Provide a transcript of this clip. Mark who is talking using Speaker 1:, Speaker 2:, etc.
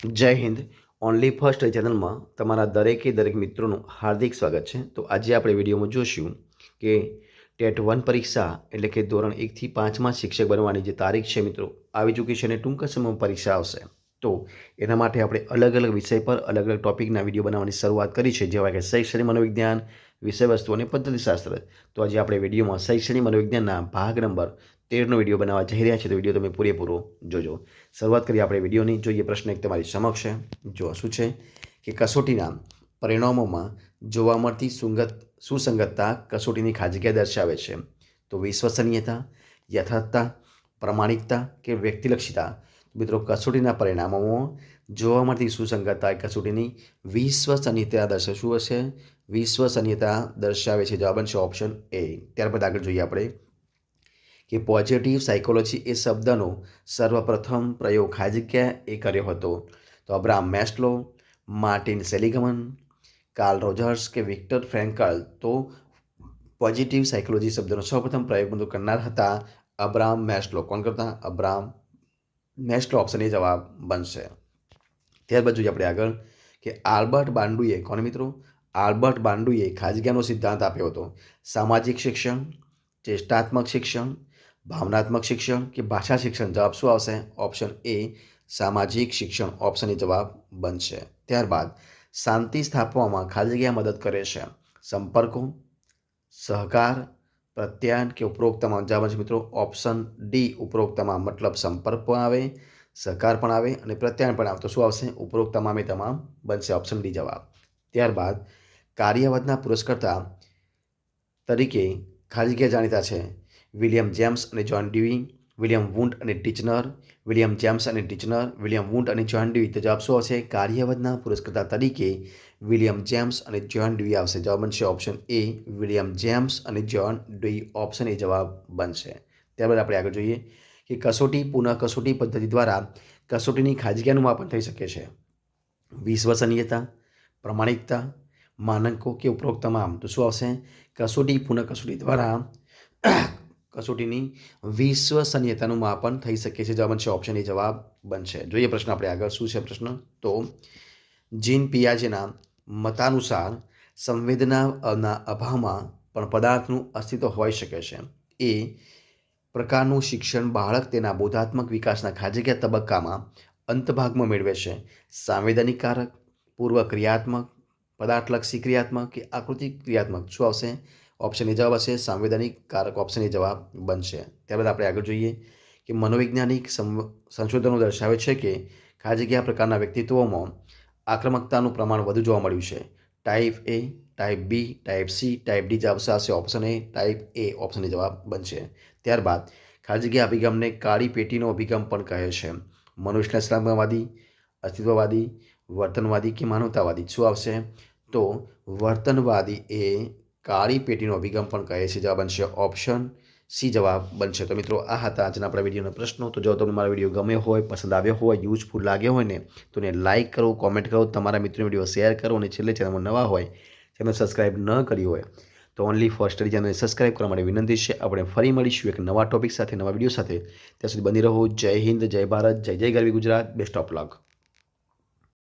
Speaker 1: જય Hind. Only first ચેનલમાં તમારા દરેક મિત્રોનું હાર્દિક સ્વાગત છે. તો આજે આપણે વિડીયોમાં જોઈશું કે ટેટ 1 પરીક્ષા એટલે કે ધોરણ 1થી 5માં શિક્ષક બનવાની જે તારીખ છે મિત્રો આવી ચૂકી છે અને ટૂંક સમયમાં પરીક્ષા આવશે. તો એના માટે આપણે અલગ અલગ વિષય પર અલગ અલગ ટોપિકના વિડીયો બનાવવાની શરૂઆત કરી છે, જેવા કે શૈક્ષણિક મનોવિજ્ઞાન, વિષયવસ્તુ અને પદ્ધતિશાસ્ત્ર. તો આજે આપણે વિડીયોમાં શૈક્ષણિક મનોવિજ્ઞાનના ભાગ નંબર 13નો વિડીયો બનાવવા જઈ રહ્યા છે. તો વિડીયો તમે પૂરેપૂરો જોજો. શરૂઆત કરીએ આપણે વિડીયોની. જોઈએ પ્રશ્ન એક તમારી સમક્ષ છે. જો શું છે કે કસોટીના પરિણામોમાં જોવા મળતી સુસંગતતા કસોટીની ખાજગીતા દર્શાવે છે. તો વિશ્વસનીયતા, યથાર્થતા, પ્રમાણિકતા કે વ્યક્તિલક્ષિતા. મિત્રો કસોટીના પરિણામોમાં જોવા મળતી સુસંગતતા એ કસોટીની વિશ્વસનીયતા દર્શાવે. શું હશે? વિશ્વસનીયતા દર્શાવે છે. જવાબ બનશે ઓપ્શન એ. ત્યારબાદ આગળ જોઈએ આપણે કે પોઝિટિવ સાયકોલોજી એ શબ્દનો સર્વપ્રથમ પ્રયોગ ખાજગીયા એ કર્યો હતો. તો Abraham Maslow, Martin Seligman, Carl Rogers કે વિક્ટર ફ્રેન્કલ. તો પોઝિટિવ સાયકોલોજી શબ્દનો સૌપ્રથમ પ્રયોગ કરનાર હતા અબ્રાહમ મેસ્લો. કોણ કરતા? Abraham Maslow. ઓપ્શન એ જવાબ બનશે. ત્યારબાદ જોઈએ આપણે આગળ કે આલ્બર્ટ બાન્ડુએ, કોને મિત્રો? આલ્બર્ટ બાન્ડુએ ખાજગીયાનો સિદ્ધાંત આપ્યો હતો. સામાજિક શિક્ષણ, ચેષ્ટાત્મક શિક્ષણ, ભાવનાત્મક શિક્ષણ કે ભાષા શિક્ષણ. જવાબ શું આવશે? ઓપ્શન એ સામાજિક શિક્ષણ. ઓપ્શન એ જવાબ બનશે. ત્યારબાદ શાંતિ સ્થાપવામાં ખાજગીયા મદદ કરે છે. સંપર્કો, સહકાર, પ્રત્યાયન કે ઉપરોક્તમાં. જવાબ છે મિત્રો ઓપ્શન ડી ઉપરોક્તમાં. મતલબ સંપર્ક પણ આવે, સહકાર પણ આવે અને પ્રત્યાયન પણ આવે. તો શું આવશે? ઉપરોક્ત તમામે તમામ બનશે. ઓપ્શન ડી જવાબ. ત્યારબાદ કાર્યવાદના પુરસ્કર્તા તરીકે ખાજગીયા જાણીતા છે. વિલિયમ જેમ્સ અને જ્હોન ડ્યુઈ, વિલિયમ વુન્ડ અને ટીચનર, વિલિયમ જેમ્સ અને ટીચનર, વિલિયમ વુન્ડ અને જ્હોન ડ્યુઈ. તો જવાબ શું આવશે? કાર્યવાદના પુરસ્કર્તા તરીકે વિલિયમ જેમ્સ અને જ્હોન ડ્યુઈ આવશે. જવાબ બનશે ઓપ્શન એ વિલિયમ જેમ્સ અને જ્હોન ડ્યુઈ. ઓપ્શન એ જવાબ બનશે. ત્યારબાદ આપણે આગળ જોઈએ કે કસોટી પુનઃ કસોટી પદ્ધતિ દ્વારા કસોટીની ખાજગીયાનું માપન થઈ શકે છે. વિશ્વસનીયતા, પ્રમાણિકતા, માનકો કે ઉપરોક્ત તમામ. તો શું આવશે? કસોટી પુનઃ કસોટી દ્વારા કસોટીની વિશ્વસનીયતાનું માપન થઈ શકે છે. જવાબ બનશે ઓપ્શન એ જવાબ બનશે. જોઈએ પ્રશ્ન આપણે આગળ. શું છે પ્રશ્ન? તો જીન પિયાજેના મતાનુસાર સંવેદનાના અભાવમાં પણ પદાર્થનું અસ્તિત્વ હોઈ શકે છે. એ પ્રકારનું શિક્ષણ બાળક તેના બોધાત્મક વિકાસના ખાજગીયા તબક્કામાં અંતભાગમાં મેળવે છે. સાંવેદનિક કારક, પૂર્વ ક્રિયાત્મક, પદાર્થલક્ષી ક્રિયાત્મક કે આકૃતિ ક્રિયાત્મક. શું આવશે? ઓપ્શન એ જવાબ હશે સાંવેદનિક કારક. ઓપ્શન એ જવાબ બનશે. ત્યારબાદ આપણે આગળ જોઈએ કે મનોવૈજ્ઞાનિક સંશોધનો દર્શાવે છે કે ખાજગીયા પ્રકારના વ્યક્તિત્વોમાં આક્રમકતાનું પ્રમાણ વધુ જોવા મળ્યું છે. ટાઈપ એ, ટાઈપ બી, ટાઈપ સી, ટાઈપ ડી. જવાબ આવશે option A type A. Option A જવાબ બનશે. ત્યારબાદ ખાજગીયા અભિગમને કાળી પેટીનો અભિગમ પણ કહે છે. મનુષ્યશાસ્ત્રવાદી, અસ્તિત્વવાદી, વર્તનવાદી કે માનવતાવાદી. શું આવશે? તો વર્તનવાદી એ કાળી પેટીનો અભિગમ પણ કહે છે. જવાબ બનશે ઓપ્શન સી જવાબ બનશે. તો મિત્રો આ હતા આજના આપણા વિડીયોના પ્રશ્નો. તો જો તમને મારો વિડીયો ગમ્યો હોય, પસંદ આવ્યો હોય, યુઝફુલ લાગ્યો હોય ને તો એને લાઇક કરો, કોમેન્ટ કરો, તમારા મિત્રોને વિડીયો શેર કરો અને છેલ્લે ચેનલમાં નવા હોય, ચેનલ સબસ્ક્રાઈબ ન કરી હોય તો ઓનલી ફર્સ્ટ ચેનલને સબસ્ક્રાઈબ કરવા માટે વિનંતી છે. આપણે ફરી મળીશું એક નવા ટોપિક સાથે, નવા વિડીયો સાથે. ત્યાં સુધી બની રહો. જય હિન્દ, જય ભારત, જય જય ગરવી ગુજરાત. Best of luck.